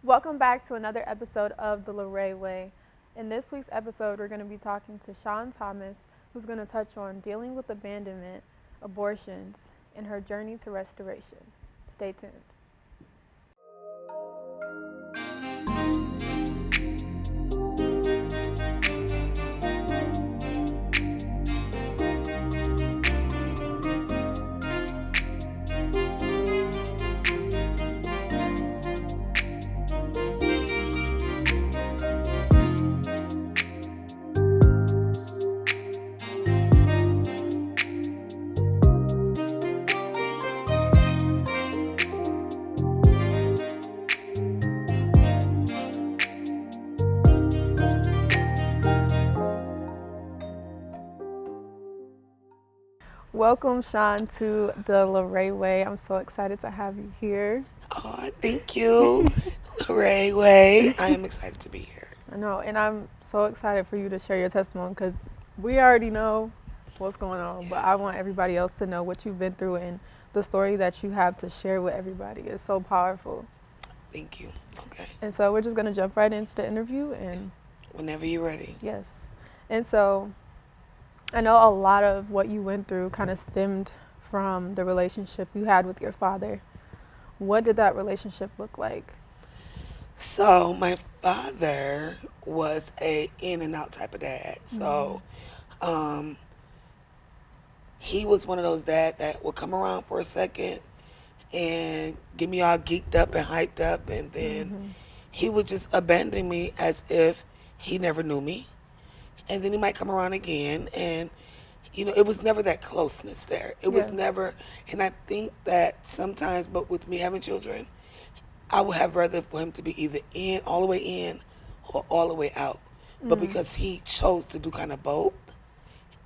Welcome back to another episode of the Larae Way. In this week's episode, we're going to be talking to Shon Thomas, who's going to touch on dealing with abandonment, abortions, and her journey to restoration. Stay tuned. Welcome, Shon, to the Larae Way. I'm so excited to have you here. Oh, thank you, Larae Way. I am excited to be here. I know, and I'm so excited for you to share your testimony because we already know what's going on, but I want everybody else to know what you've been through and the story that you have to share with everybody. It's so powerful. Thank you. Okay. And so we're just going to jump right into the interview and... Whenever you're ready. Yes. And so I know a lot of what you went through kind of stemmed from the relationship you had with your father. What did that relationship look like? So my father was a in and out type of dad. So he was one of those dads that would come around for a second and get me all geeked up and hyped up, and then he would just abandon me as if he never knew me. And then he might come around again, and it was never that closeness there. It was never, and I think that sometimes, but with me having children, I would have rather for him to be either in, all the way in, or all the way out. But because he chose to do kind of both,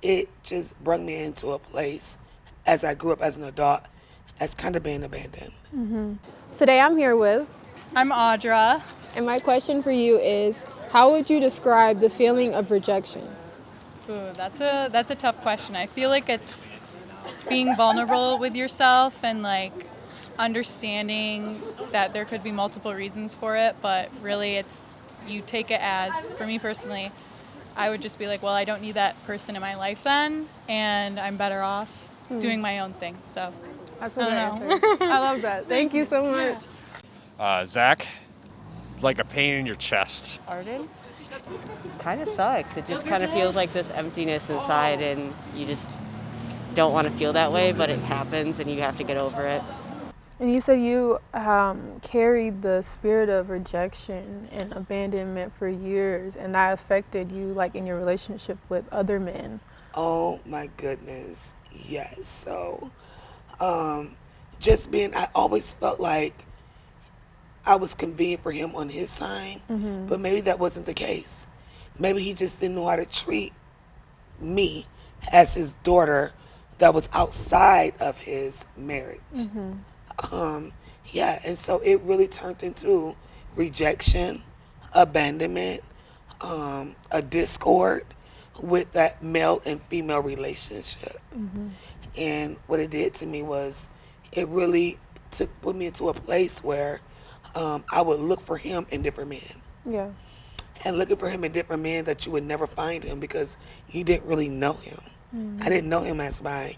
it just brought me into a place as I grew up as an adult, as kind of being abandoned. Today I'm here with... I'm Audra. And my question for you is, how would you describe the feeling of rejection? Ooh, that's a tough question. I feel like it's being vulnerable with yourself and like understanding that there could be multiple reasons for it, but really it's, you take it as, for me personally, I would just be like, well, I don't need that person in my life then, and I'm better off doing my own thing. So That's a good answer. I love that. Thank you so much. Zach, like a pain in your chest. Arden? Kind of sucks. It just kind of feels like this emptiness inside, and you just don't want to feel that way, but it happens and you have to get over it. And you said you carried the spirit of rejection and abandonment for years, and that affected you like in your relationship with other men. Oh my goodness, yes. So I always felt like I was convenient for him on his time, but maybe that wasn't the case. Maybe he just didn't know how to treat me as his daughter that was outside of his marriage. And so it really turned into rejection, abandonment, a discord with that male and female relationship. And what it did to me was it really put me into a place where I would look for him in different men. Yeah. And looking for him in different men that you would never find him because you didn't really know him. I didn't know him as my,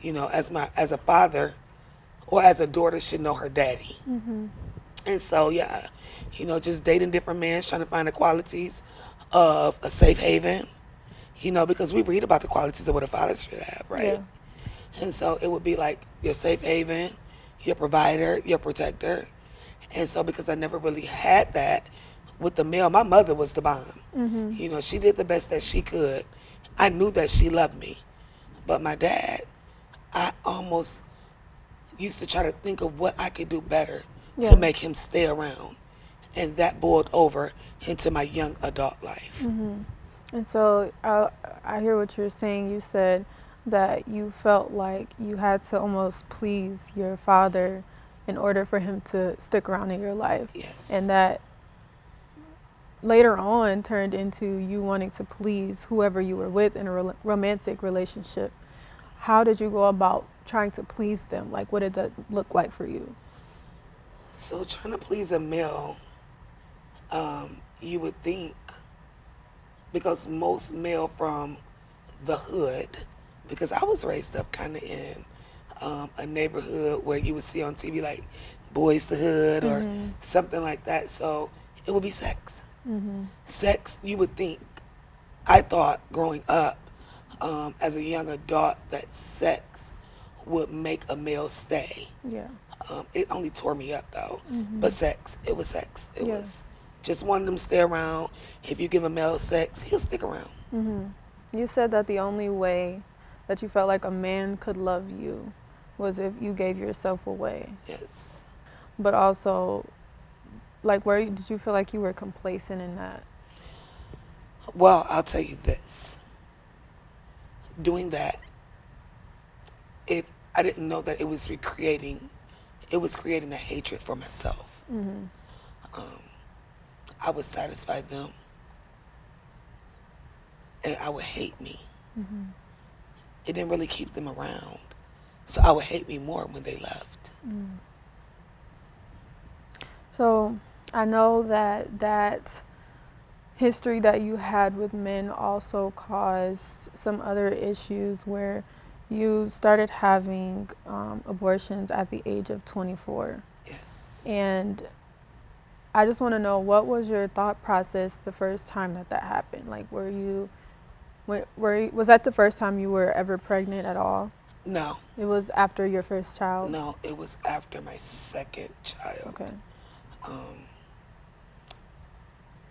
as a father or as a daughter should know her daddy. And so, just dating different men, trying to find the qualities of a safe haven, because we read about the qualities of what a father should have, right? Yeah. And so it would be like your safe haven, your provider, your protector. And so because I never really had that with the male, my mother was the bomb. She did the best that she could. I knew that she loved me. But my dad, I almost used to try to think of what I could do better to make him stay around. And that boiled over into my young adult life. And so I hear what you're saying. You said that you felt like you had to almost please your father in order for him to stick around in your life. Yes. And that later on turned into you wanting to please whoever you were with in a romantic relationship. How did you go about trying to please them? Like, what did that look like for you? So trying to please a male You would think, because most male from the hood, because I was raised up kind of in a neighborhood where you would see on TV like Boys the Hood or something like that. So it would be sex. Sex, you would think, I thought growing up as a young adult that sex would make a male stay. Yeah. It only tore me up though. But sex, it was sex. It Yeah. was just wanting them to stay around. If you give a male sex, he'll stick around. You said that the only way that you felt like a man could love you was if you gave yourself away. Yes. But also, like, did you feel like you were complacent in that? Well, I'll tell you this. Doing that, I didn't know that it was creating a hatred for myself. I would satisfy them, and I would hate me. It didn't really keep them around, so I would hate me more when they left. So I know that history that you had with men also caused some other issues where you started having abortions at the age of 24. Yes. And I just want to know, what was your thought process the first time that happened? Like, was that the first time you were ever pregnant at all? No. It was after your first child? No, it was after my second child. Okay.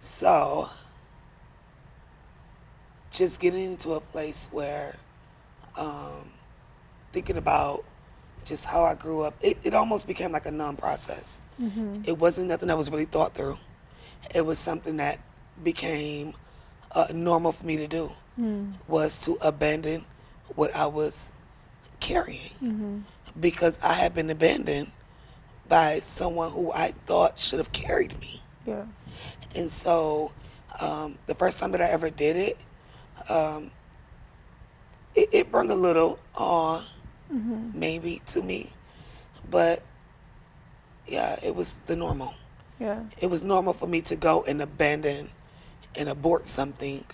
So, just getting into a place where thinking about just how I grew up, it almost became like a numb process. It wasn't nothing that was really thought through. It was something that became normal for me to do, was to abandon what I was carrying. Because I had been abandoned by someone who I thought should have carried me. Yeah. And so the first time that I ever did it, it brought a little awe, maybe, to me. But, yeah, it was the normal. Yeah. It was normal for me to go and abandon and abort something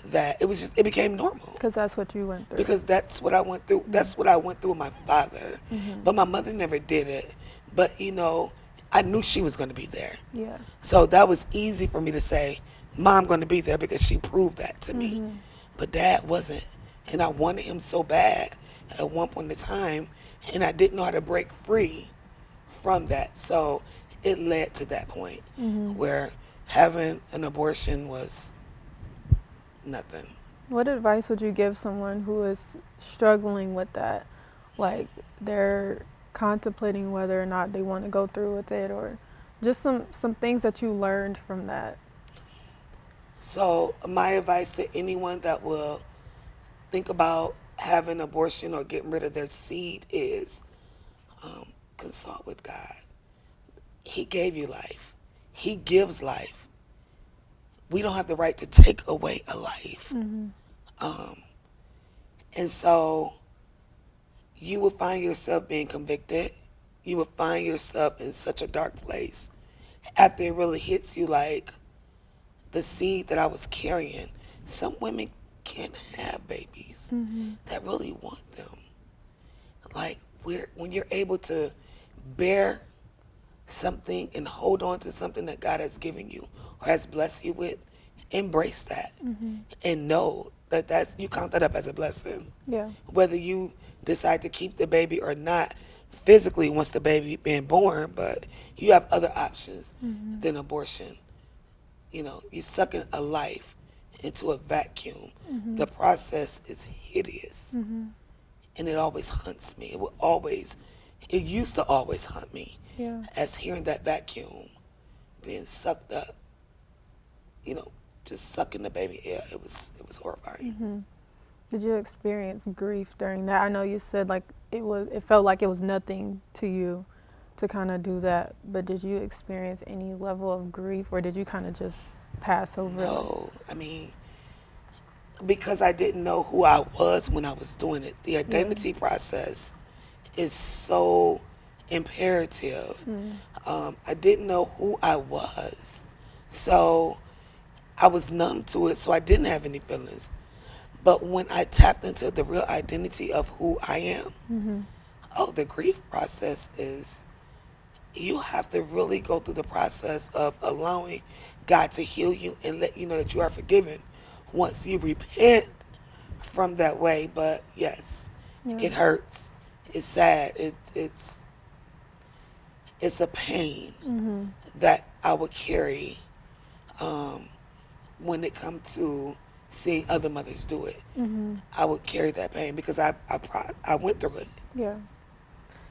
that it became normal. Because that's what you went through. Because that's what I went through. That's what I went through with my father. But my mother never did it. But, I knew she was going to be there. Yeah. So that was easy for me to say, Mom going to be there, because she proved that to me. But Dad wasn't. And I wanted him so bad at one point in time, and I didn't know how to break free from that. So it led to that point where having an abortion was nothing. What advice would you give someone who is struggling with that? Like, they're contemplating whether or not they want to go through with it, or just some things that you learned from that. So my advice to anyone that will think about having abortion or getting rid of their seed is consult with God. He gave you life. He gives life. We don't have the right to take away a life. And so you will find yourself being convicted. You will find yourself in such a dark place after it really hits you, like the seed that I was carrying. Some women can't have babies that really want them. Like, when you're able to bear something and hold on to something that God has given you or has blessed you with, embrace that and know that you count that up as a blessing. Yeah. Whether you decide to keep the baby or not physically once the baby being born, but you have other options than abortion. You're sucking a life into a vacuum. The process is hideous, and it always hunts me. It used to always hunt me. Yeah. As hearing that vacuum being sucked up, just sucking the baby air. It was horrifying. Did you experience grief during that? I know you said like it felt like it was nothing to you to kind of do that, but did you experience any level of grief, or did you kind of just pass over it? No, because I didn't know who I was when I was doing it. The identity process is so imperative. I didn't know who I was. So I was numb to it, so I didn't have any feelings. But when I tapped into the real identity of who I am, the grief process is, you have to really go through the process of allowing God to heal you and let you know that you are forgiven once you repent from that way. But yes, it hurts. It's sad. It's a pain that I would carry when it comes to seeing other mothers do it. I would carry that pain because I went through it. Yeah.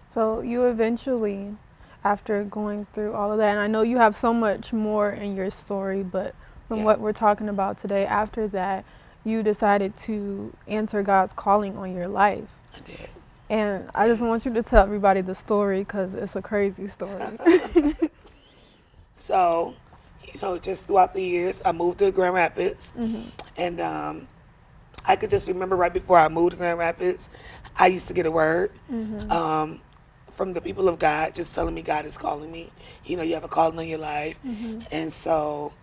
So you eventually, after going through all of that, and I know you have so much more in your story, but from what we're talking about today, after that, you decided to answer God's calling on your life. I did. And I just want you to tell everybody the story because it's a crazy story. So, just throughout the years, I moved to Grand Rapids, and I could just remember right before I moved to Grand Rapids, I used to get a word from the people of God, just telling me God is calling me. You have a calling on your life, and so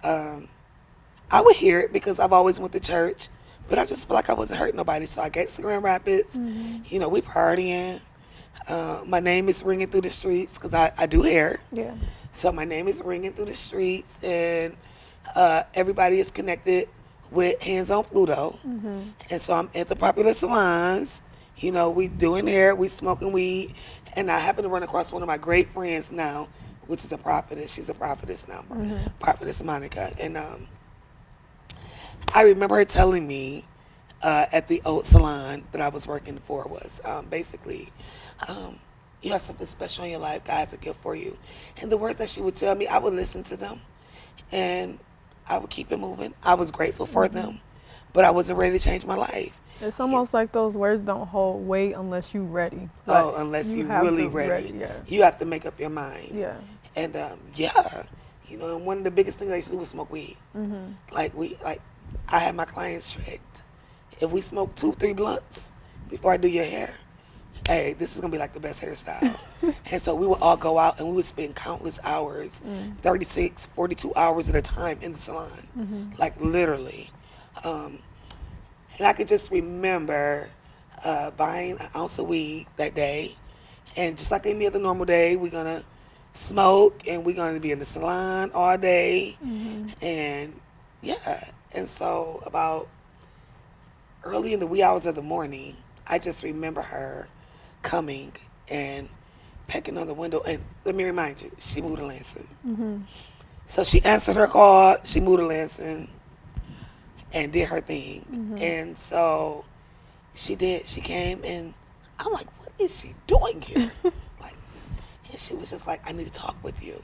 I would hear it because I've always went to church, but I just feel like I wasn't hurting nobody. So I get to Grand Rapids, we partying. My name is ringing through the streets because I do hair. Yeah. So my name is ringing through the streets, and everybody is connected with Hands on Pluto. And so I'm at the popular salons. We doing hair, we smoking weed, and I happen to run across one of my great friends now, which is a prophetess. She's a prophetess now, Prophetess Monica. And I remember her telling me at the old salon that I was working for was basically, you have something special in your life. God has a gift for you. And the words that she would tell me, I would listen to them, and I would keep it moving. I was grateful for them, but I wasn't ready to change my life. It's almost like those words don't hold weight unless you're ready. Like, Unless you you're really ready. You have to make up your mind. Yeah. And and one of the biggest things I used to do was smoke weed. I had my clients tricked. If we smoke 2-3 blunts before I do your hair, hey, this is gonna be like the best hairstyle. And so we would all go out and we would spend countless hours, 36, 42 hours at a time in the salon, like literally. And I could just remember buying an ounce of weed that day, and just like any other normal day, we're gonna smoke and we're gonna be in the salon all day, and and so about early in the wee hours of the morning, I just remember her coming and pecking on the window. And let me remind you, she moved to Lansing. So she answered her call, she moved to Lansing and did her thing. And so she did. She came, and I'm like, what is she doing here? And she was just like, I need to talk with you.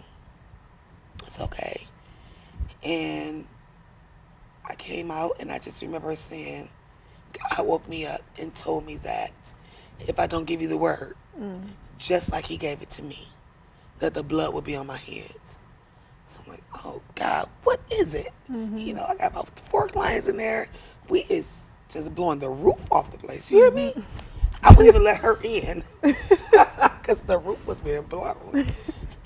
It's okay. And I came out, and I just remember her saying, God woke me up and told me that if I don't give you the word, just like he gave it to me, that the blood would be on my hands. So I'm like, oh God, what is it? I got about 4 clients in there. We is just blowing the roof off the place. You hear me? I wouldn't even let her in because the roof was being blown.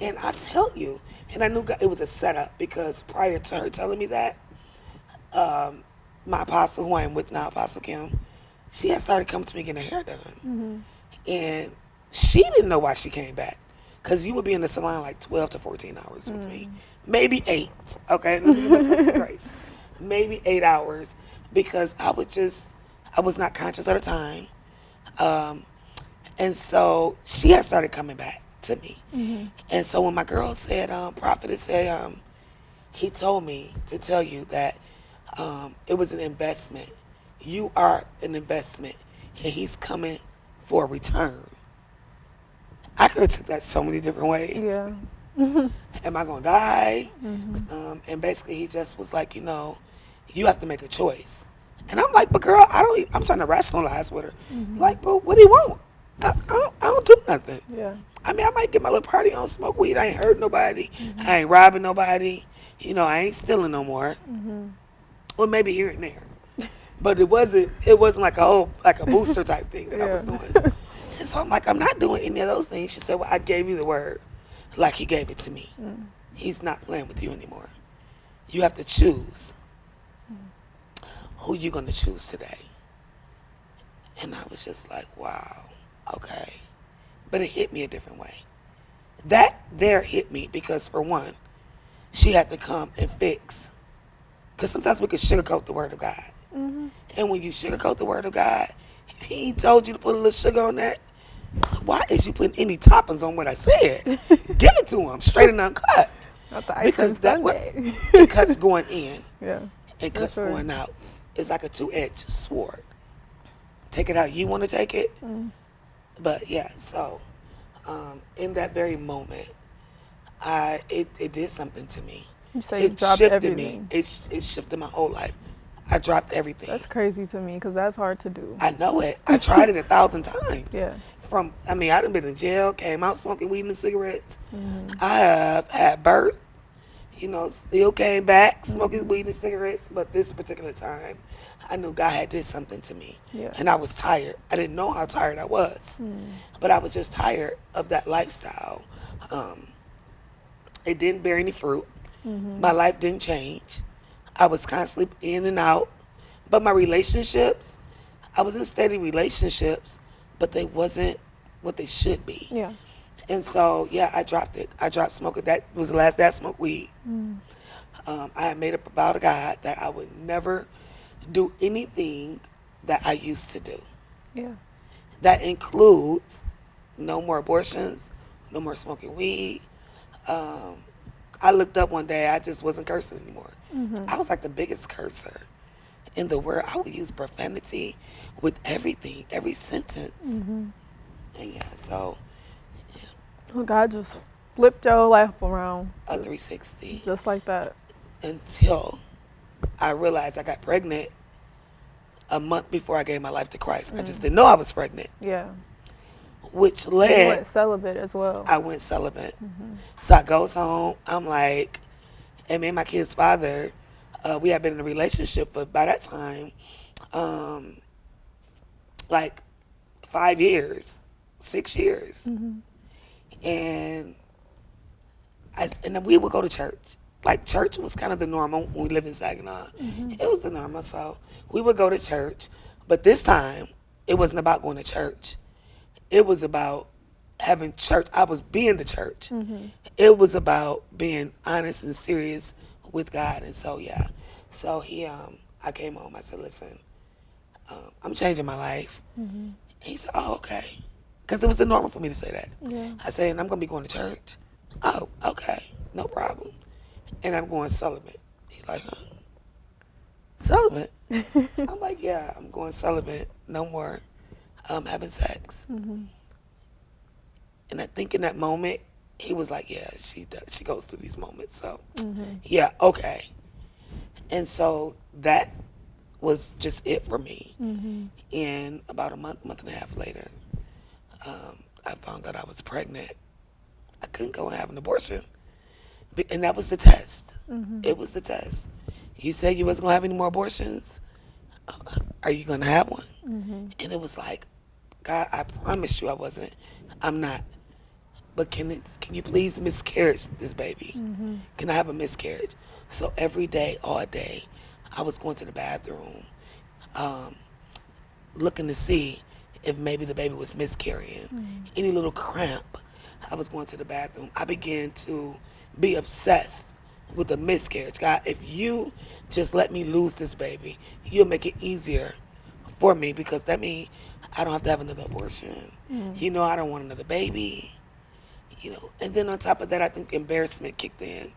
And I tell you, and I knew God, it was a setup, because prior to her telling me that, my apostle, who I am with now, Apostle Kim, she had started coming to me getting her hair done. And she didn't know why she came back, because you would be in the salon like 12 to 14 hours with me. Maybe 8, okay? Let me give myself some grace. Maybe 8 hours, because I was not conscious at the time. And so she had started coming back to me. And so when my girl said, Prophetess said, he told me to tell you that it was an investment. You are an investment, and he's coming for a return. I could have took that so many different ways. Yeah. Am I gonna die? And basically he just was like, you have to make a choice. And I'm like, but girl, I'm trying to rationalize with her. Like, but what do you want? I don't do nothing. Yeah. I mean, I might get my little party on, smoke weed. I ain't hurt nobody. I ain't robbing nobody. I ain't stealing no more. Well, maybe here and there. But it wasn't like a booster type thing that I was doing. And so I'm like, I'm not doing any of those things. She said, well, I gave you the word like he gave it to me. He's not playing with you anymore. you have to choose who you're going to choose today. And I was just like, wow, okay. But it hit me a different way. That there hit me because, for one, she had to come and fix. Because sometimes we could sugarcoat the word of God. And when you sugarcoat the word of God, if he ain't told you to put a little sugar on that, why is you putting any toppings on what I said? Give it to him, straight and uncut. Not the ice cream sundae. It cuts going in Yeah. and cuts going out. It's like a two-edged sword. Take it how you want to take it. But yeah, so in that very moment, it did something to me. You say you It dropped shifted everything. me. It shifted my whole life. I dropped everything. That's crazy to me because that's hard to do. I know it. I tried it 1,000 times. Yeah. I done been in jail, came out smoking weed and cigarettes. I have had birth, still came back smoking weed and cigarettes. But this particular time, I knew God had did something to me. Yeah. And I was tired. I didn't know how tired I was. But I was just tired of that lifestyle. It didn't bear any fruit. My life didn't change. I was constantly in and out. But my relationships, I was in steady relationships, but they wasn't what they should be. Yeah. And so, yeah, I dropped it. I dropped smoking. That was the last day I smoked weed. I had made up a vow to God that I would never do anything that I used to do. Yeah. That includes no more abortions, no more smoking weed. I looked up one day, I just wasn't cursing anymore. I was like the biggest cursor in the world. I would use profanity with everything, every sentence. And yeah, so Well, God just flipped your life around. a 360 Just like that. until I realized I got pregnant a month before I gave my life to Christ. I just didn't know I was pregnant, Yeah. which You led, went celibate as well. I went celibate. So I goes home, I'm like, and me and my kid's father, we had been in a relationship for, by that time, like 5 years, 6 years. And then we would go to church. Like, church was kind of the normal when we lived in Saginaw. It was the normal, so we would go to church. But this time, it wasn't about going to church. It was about having church. I was being the church. It was about being honest and serious with God. And so, yeah. So I came home. I said, listen, I'm changing my life. And he said, oh, okay. Because it was the normal for me to say that. Yeah. I said, and I'm going to be going to church. Oh, okay. No problem. And I'm going celibate. He's like, huh? Celibate? I'm like, yeah, I'm going celibate. No more having sex. And I think in that moment, he was like, yeah, she goes through these moments. So, yeah, okay. And so that was just it for me. And about a month and a half later, I found out I was pregnant. I couldn't go and have an abortion. And that was the test. It was the test. You said you wasn't going to have any more abortions. Are you going to have one? And it was like, God, I promised you I wasn't. I'm not. But can you please miscarriage this baby? Can I have a miscarriage? So every day, all day, I was going to the bathroom, looking to see if maybe the baby was miscarrying. Any little cramp, I was going to the bathroom. I began to be obsessed with the miscarriage. God, if you just let me lose this baby, you'll make it easier for me, because that means I don't have to have another abortion. I don't want another baby. And then on top of that, I think embarrassment kicked in.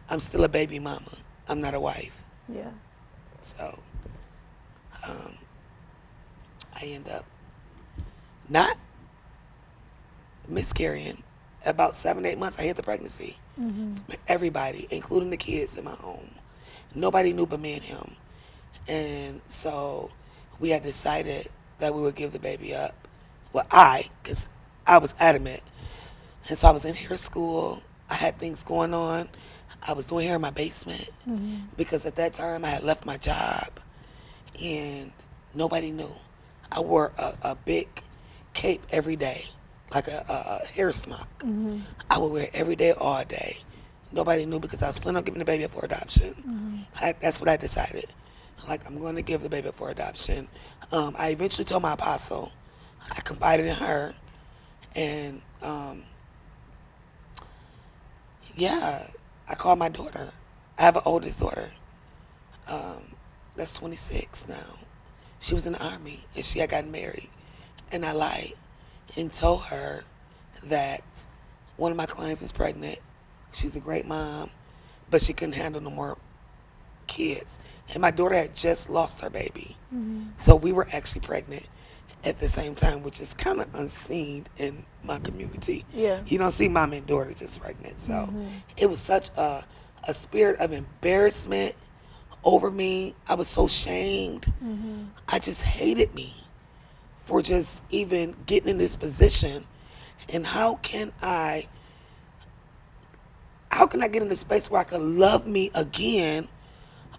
I'm still a baby mama. I'm not a wife. Yeah. So I end up not miscarrying. About 7-8 months, I hit the pregnancy. Everybody, including the kids in my home. Nobody knew but me and him. And so we had decided that we would give the baby up. Well, because I was adamant. And so I was in hair school. I had things going on. I was doing hair in my basement because at that time I had left my job and nobody knew. I wore a big cape every day, like a hair smock. I would wear it every day, all day. Nobody knew because I was planning on giving the baby up for adoption. That's what I decided. Like, I'm going to give the baby up for adoption. I eventually told my apostle. I confided in her. And, yeah, I called my daughter. I have an oldest daughter. That's 26 now. She was in the Army, and she had gotten married. And I lied and told her that one of my clients was pregnant. She's a great mom, but she couldn't handle no more kids. And my daughter had just lost her baby. So we were actually pregnant at the same time, which is kind of unseen in my community. Yeah. You don't see mom and daughter just pregnant. So it was such a spirit of embarrassment over me. I was so shamed. I just hated me for just even getting in this position. And how can I get in a space where I could love me again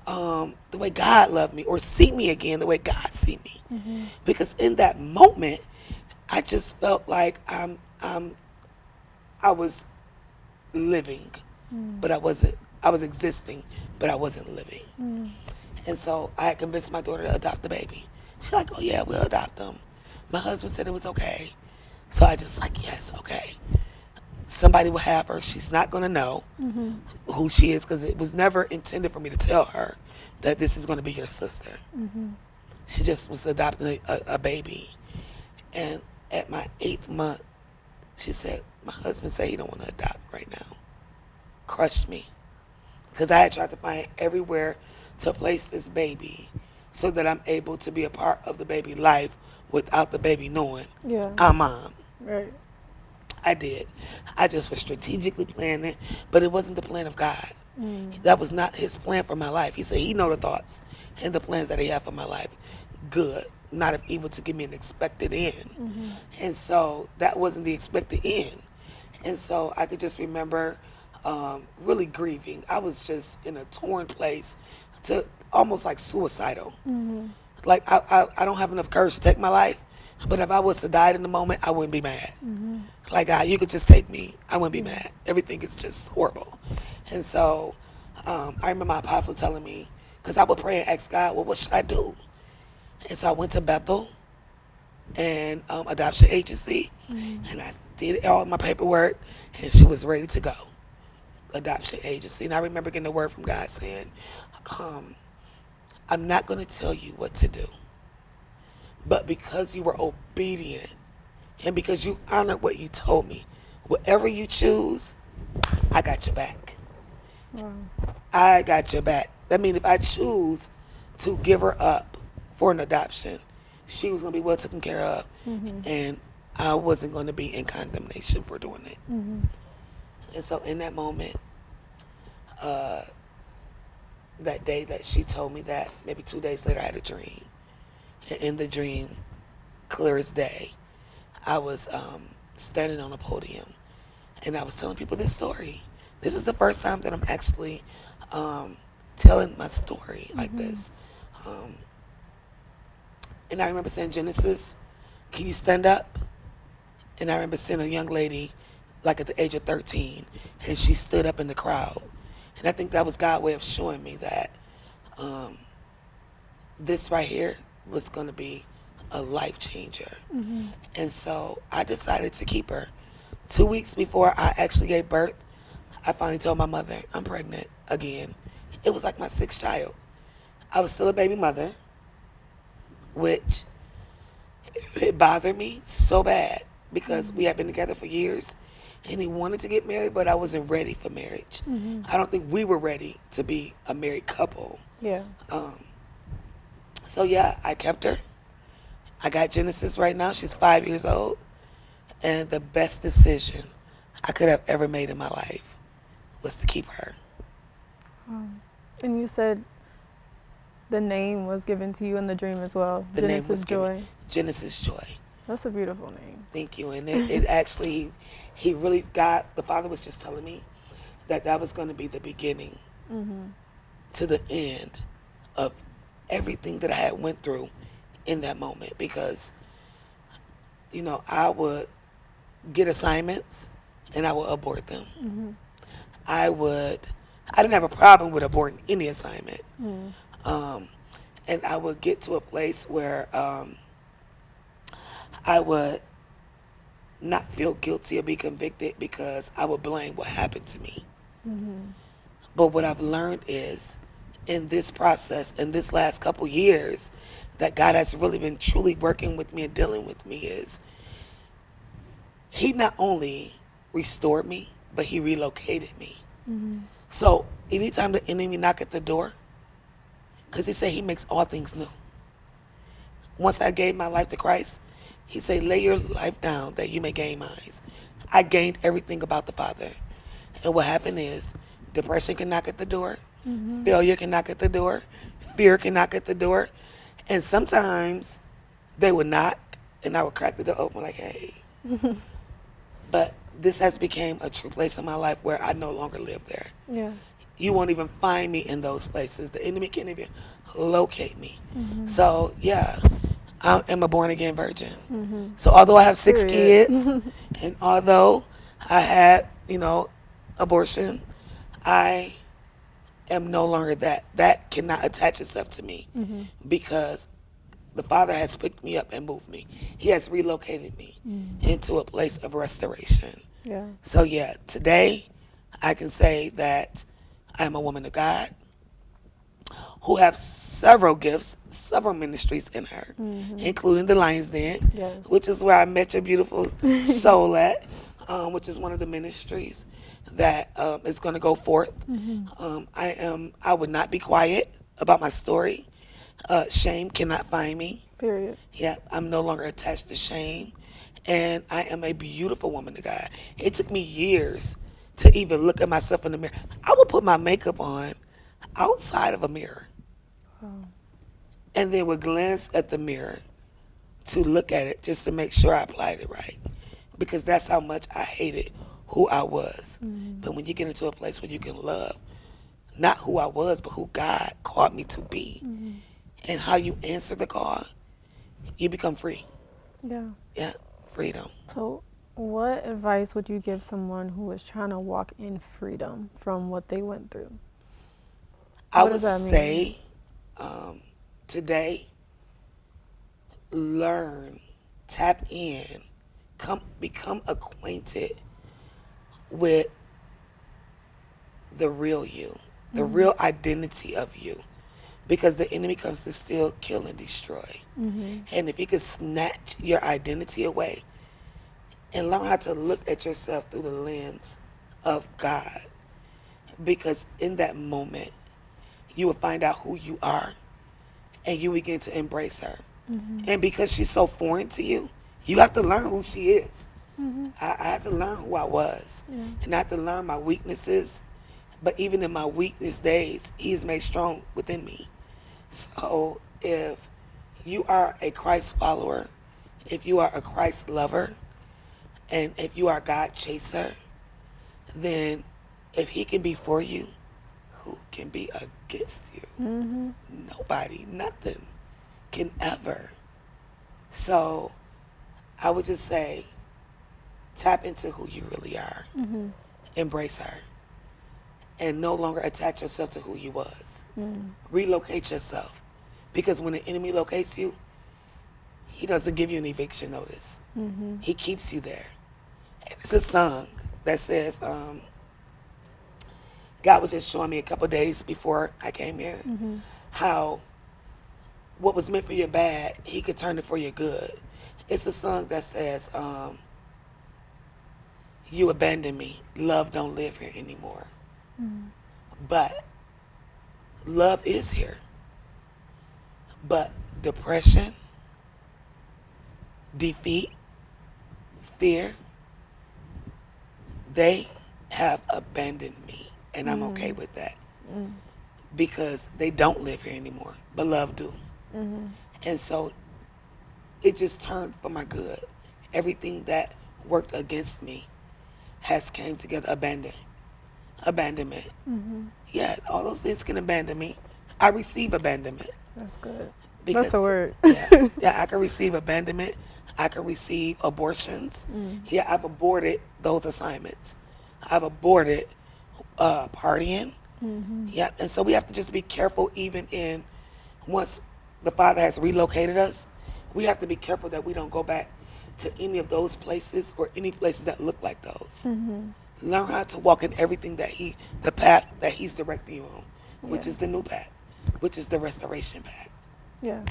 the way God loved me, or see me again the way God see me? Because in that moment, I just felt like I was living, but I wasn't. I was existing, but I wasn't living. And so I had convinced my daughter to adopt the baby. She's like, oh yeah, we'll adopt them. My husband said it was okay. So I just like, yes, okay. Somebody will have her. She's not going to know who she is, because it was never intended for me to tell her that this is going to be your sister. She just was adopting a baby. And at my 8th month, she said, my husband said he don't want to adopt right now. Crushed me. Because I had tried to find everywhere to place this baby so that I'm able to be a part of the baby life without the baby knowing I'm mom. Right. I did. I just was strategically planning, but it wasn't the plan of God. That was not his plan for my life. He said he know the thoughts and the plans that he had for my life. Good, not of evil, to give me an expected end. And so that wasn't the expected end. And so I could just remember really grieving. I was just in a torn place, to almost like suicidal. Like I don't have enough courage to take my life, but if I was to die in the moment, I wouldn't be mad. Like, God, you could just take me. I wouldn't be mad. Everything is just horrible. And so I remember my apostle telling me, because I would pray and ask God, well, what should I do? And so I went to Bethel and adoption agency, and I did all my paperwork, and she was ready to go. Adoption agency. And I remember getting a word from God saying, I'm not going to tell you what to do, but because you were obedient and because you honored what you told me, whatever you choose, I got your back. I got your back. That means if I choose to give her up for an adoption, she was going to be well taken care of, and I wasn't going to be in condemnation for doing it. And so in that moment, that day that she told me that, maybe 2 days later, I had a dream. And in the dream, clear as day, I was standing on a podium, and I was telling people this story. This is the first time that I'm actually telling my story like this. And I remember saying, Genesis, can you stand up? And I remember seeing a young lady, like at the age of 13, and she stood up in the crowd. And I think that was God's way of showing me that this right here was going to be a life changer. And so I decided to keep her. 2 weeks before I actually gave birth, I finally told my mother, I'm pregnant again. It was like my 6th child. I was still a baby mother, which it bothered me so bad because we had been together for years, and he wanted to get married, but I wasn't ready for marriage. I don't think we were ready to be a married couple. Yeah. So yeah, I kept her. I got Genesis right now. She's 5 years old. And the best decision I could have ever made in my life was to keep her. And you said the name was given to you in the dream as well. The Genesis name was Joy. given. Genesis Joy. That's a beautiful name. Thank you. And it actually, he really got, the Father was just telling me that that was going to be the beginning to the end of everything that I had went through in that moment. Because, you know, I would get assignments and I would abort them. I didn't have a problem with aborting any assignment. And I would get to a place where I would not feel guilty or be convicted because I would blame what happened to me. But what I've learned is in this process, in this last couple years, that God has really been truly working with me and dealing with me is he not only restored me, but he relocated me. So anytime the enemy knock at the door, because he said he makes all things new. Once I gave my life to Christ, he said, lay your life down that you may gain mine. I gained everything about the Father. And what happened is depression can knock at the door, failure can knock at the door, fear can knock at the door. And sometimes they would knock and I would crack the door open like, hey. But this has become a true place in my life where I no longer live there. Yeah. You won't even find me in those places. The enemy can't even locate me. So, yeah, I am a born-again virgin. So although I have 6 kids, and although I had, abortion, I am no longer that. That cannot attach itself to me because the Father has picked me up and moved me. He has relocated me into a place of restoration. Yeah. So, yeah, today I can say that I am a woman of God who have several gifts, several ministries in her, including the Lion's Den, Yes. which is where I met your beautiful soul at, which is one of the ministries that is going to go forth. I would not be quiet about my story. Shame cannot find me. Period. Yeah, I'm no longer attached to shame. And I am a beautiful woman to God. It took me years to even look at myself in the mirror. I would put my makeup on outside of a mirror. And then would glance at the mirror to look at it just to make sure I applied it right. Because that's how much I hated who I was. But when you get into a place where you can love not who I was, but who God called me to be, and how you answer the call, you become free. Yeah. Yeah, freedom. So, what advice would you give someone who is trying to walk in freedom from what they went through? I What would does that mean? say today, learn, tap in, become acquainted with the real you, the real identity of you. Because the enemy comes to steal, kill, and destroy. And if he could snatch your identity away and learn how to look at yourself through the lens of God. Because in that moment, you will find out who you are and you begin to embrace her. And because she's so foreign to you, you have to learn who she is. I had to learn who I was. And I had to learn my weaknesses. But even in my weakness days, he is made strong within me. So if you are a Christ follower, if you are a Christ lover, and if you are a God chaser, then if he can be for you, who can be against you? Nobody, nothing can ever. So I would just say, tap into who you really are. Embrace her. And no longer attach yourself to who you was. Relocate yourself. Because when the enemy locates you, he doesn't give you an eviction notice. He keeps you there. And it's a song that says, God was just showing me a couple days before I came here, how what was meant for your bad, he could turn it for your good. It's a song that says, you abandoned me. Love don't live here anymore. But love is here. But depression, defeat, fear, they have abandoned me. And I'm okay with that. Because they don't live here anymore. But love do. And so it just turned for my good. Everything that worked against me has came together. Abandonment. Yeah, all those things can abandon me. I receive abandonment. That's good. Because, That's a word. yeah, I can receive abandonment. I can receive abortions. Yeah, I've aborted those assignments. I've aborted partying. Yeah, and so we have to just be careful even in once the Father has relocated us, we have to be careful that we don't go back to any of those places or any places that look like those. Learn how to walk in everything that the path that He's directing you on, which is the new path, which is the restoration path. Yeah.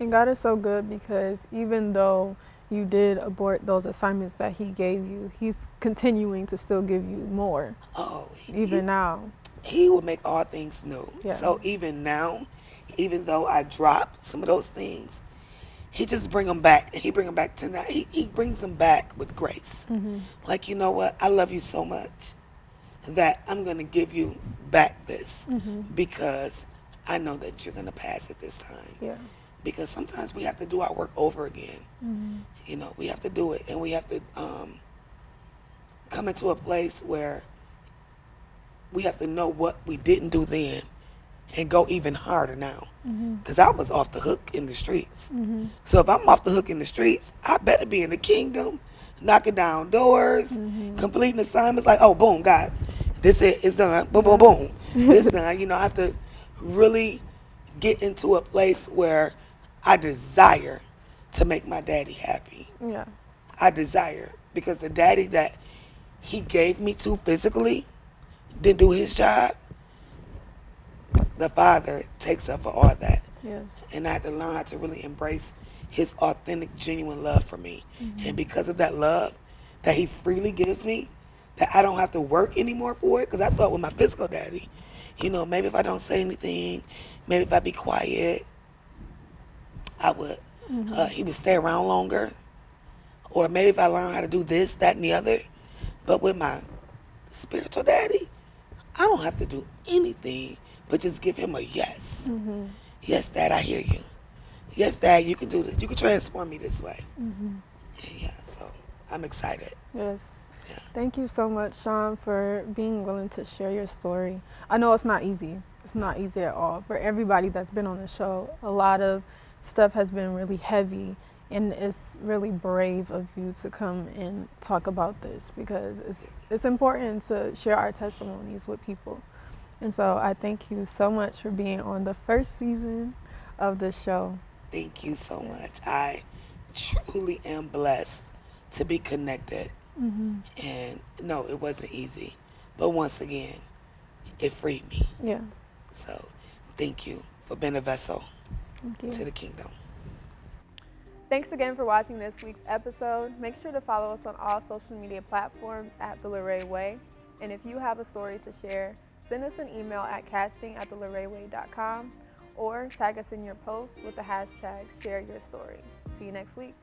And God is so good because even though you did abort those assignments that He gave you, He's continuing to still give you more. Oh, even now. He will make all things new. Yeah. So even now, even though I dropped some of those things, He just bring them back. And He bring them back to now. He brings them back with grace. Like, you know what? I love you so much that I'm going to give you back this because I know that you're going to pass it this time. Yeah. Because sometimes we have to do our work over again. You know, we have to do it. And we have to come into a place where we have to know what we didn't do then and go even harder now. Because I was off the hook in the streets. So if I'm off the hook in the streets, I better be in the kingdom, knocking down doors, completing assignments like, oh, boom, God, this it's done, boom, boom, boom, this done. You know, I have to really get into a place where I desire to make my daddy happy. Yeah. I desire, because the daddy that he gave me to physically didn't do his job. The Father takes up for all that. Yes. And I had to learn how to really embrace his authentic, genuine love for me. And because of that love that he freely gives me, that I don't have to work anymore for it, because I thought with my physical daddy, you know, maybe if I don't say anything, maybe if I be quiet, I would, he would stay around longer. Or maybe if I learn how to do this, that, and the other. But with my spiritual daddy, I don't have to do anything but just give him a yes. Yes, Dad, I hear you. Yes, Dad, you can do this. You can transform me this way. And yeah, so I'm excited. Yes. Yeah. Thank you so much, Shon, for being willing to share your story. I know it's not easy. It's not easy at all. For everybody that's been on the show, a lot of stuff has been really heavy, and it's really brave of you to come and talk about this, because it's important to share our testimonies with people. And so I thank you so much for being on the first season of the show. Thank you so much. I truly am blessed to be connected. And no, it wasn't easy. But once again, it freed me. Yeah. So thank you for being a vessel Thank you. to the kingdom. Thanks again for watching this week's episode. Make sure to follow us on all social media platforms at The Larae Way. And if you have a story to share, send us an email at casting@thelaraeway.com or tag us in your post with the hashtag #ShareYourStory. See you next week.